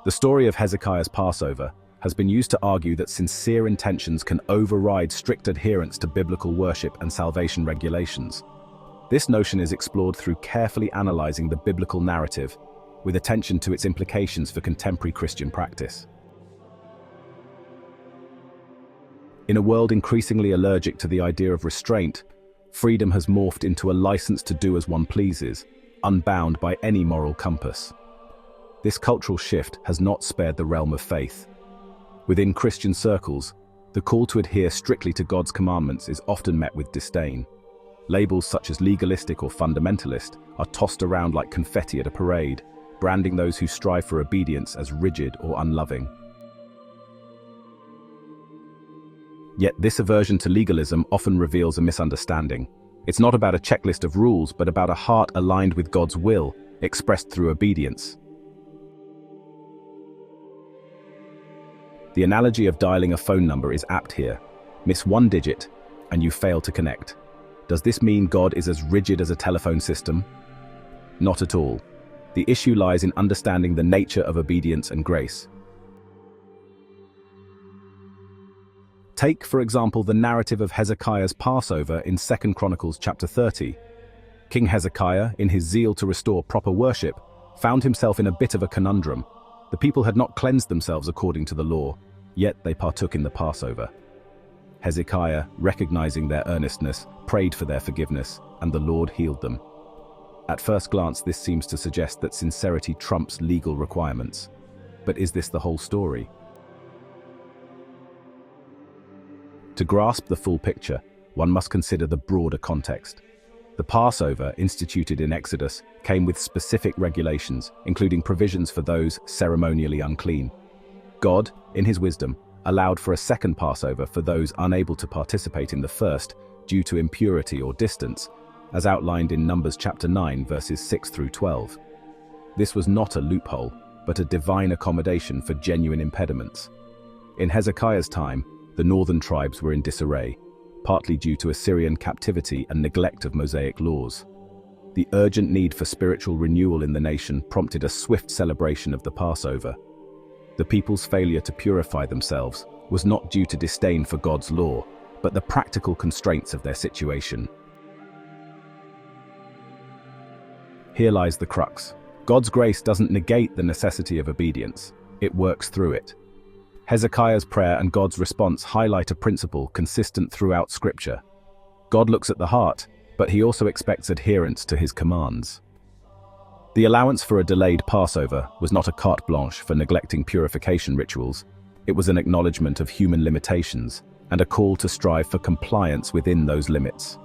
The story of Hezekiah's Passover has been used to argue that sincere intentions can override strict adherence to biblical worship and salvation regulations. This notion is explored through carefully analyzing the biblical narrative, with attention to its implications for contemporary Christian practice. In a world increasingly allergic to the idea of restraint, freedom has morphed into a license to do as one pleases, unbound by any moral compass. This cultural shift has not spared the realm of faith. Within Christian circles, the call to adhere strictly to God's commandments is often met with disdain. Labels such as legalistic or fundamentalist are tossed around like confetti at a parade, branding those who strive for obedience as rigid or unloving. Yet this aversion to legalism often reveals a misunderstanding. It's not about a checklist of rules, but about a heart aligned with God's will, expressed through obedience. The analogy of dialing a phone number is apt here. Miss one digit, and you fail to connect. Does this mean God is as rigid as a telephone system? Not at all. The issue lies in understanding the nature of obedience and grace. Take, for example, the narrative of Hezekiah's Passover in 2 Chronicles chapter 30. King Hezekiah, in his zeal to restore proper worship, found himself in a bit of a conundrum. The people had not cleansed themselves according to the law, yet they partook in the Passover. Hezekiah, recognizing their earnestness, prayed for their forgiveness, and the Lord healed them. At first glance, this seems to suggest that sincerity trumps legal requirements. But is this the whole story? To grasp the full picture, one must consider the broader context. The Passover, instituted in Exodus, came with specific regulations, including provisions for those ceremonially unclean. God, in his wisdom, allowed for a second Passover for those unable to participate in the first due to impurity or distance, as outlined in Numbers chapter 9, verses 6 through 12. This was not a loophole, but a divine accommodation for genuine impediments. In Hezekiah's time, the northern tribes were in disarray, partly due to Assyrian captivity and neglect of Mosaic laws. The urgent need for spiritual renewal in the nation prompted a swift celebration of the Passover. The people's failure to purify themselves was not due to disdain for God's law, but the practical constraints of their situation. Here lies the crux. God's grace doesn't negate the necessity of obedience, it works through it. Hezekiah's prayer and God's response highlight a principle consistent throughout Scripture. God looks at the heart, but he also expects adherence to his commands. The allowance for a delayed Passover was not a carte blanche for neglecting purification rituals. It was an acknowledgement of human limitations and a call to strive for compliance within those limits.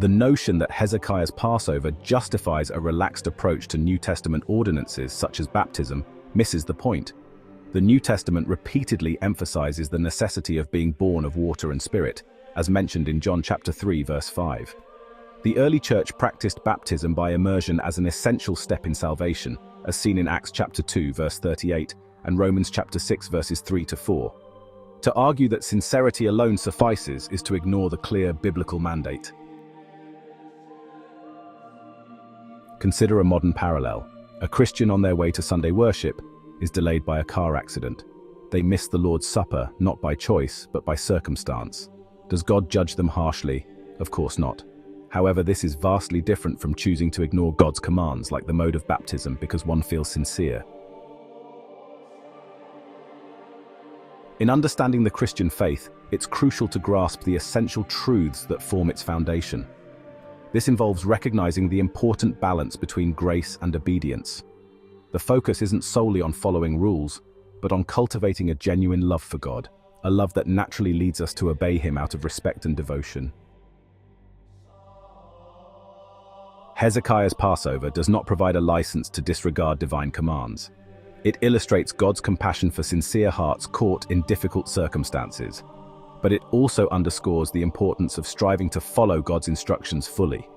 The notion that Hezekiah's Passover justifies a relaxed approach to New Testament ordinances such as baptism misses the point. The New Testament repeatedly emphasizes the necessity of being born of water and spirit, as mentioned in John chapter 3, verse 5. The early church practiced baptism by immersion as an essential step in salvation, as seen in Acts chapter 2, verse 38, and Romans chapter 6, verses 3 to 4. To argue that sincerity alone suffices is to ignore the clear biblical mandate. Consider a modern parallel. A Christian on their way to Sunday worship is delayed by a car accident. They miss the Lord's Supper not by choice, but by circumstance. Does God judge them harshly? Of course not. However, this is vastly different from choosing to ignore God's commands like the mode of baptism because one feels sincere. In understanding the Christian faith, it's crucial to grasp the essential truths that form its foundation. This involves recognizing the important balance between grace and obedience. The focus isn't solely on following rules, but on cultivating a genuine love for God, a love that naturally leads us to obey Him out of respect and devotion. Hezekiah's Passover does not provide a license to disregard divine commands. It illustrates God's compassion for sincere hearts caught in difficult circumstances. But it also underscores the importance of striving to follow God's instructions fully.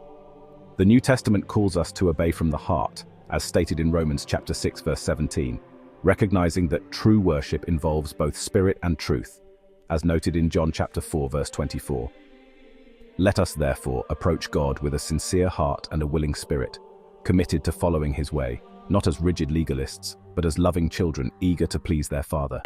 The New Testament calls us to obey from the heart, as stated in Romans chapter 6, verse 17, recognizing that true worship involves both spirit and truth, as noted in John chapter 4, verse 24. Let us therefore approach God with a sincere heart and a willing spirit, committed to following his way, not as rigid legalists, but as loving children eager to please their father.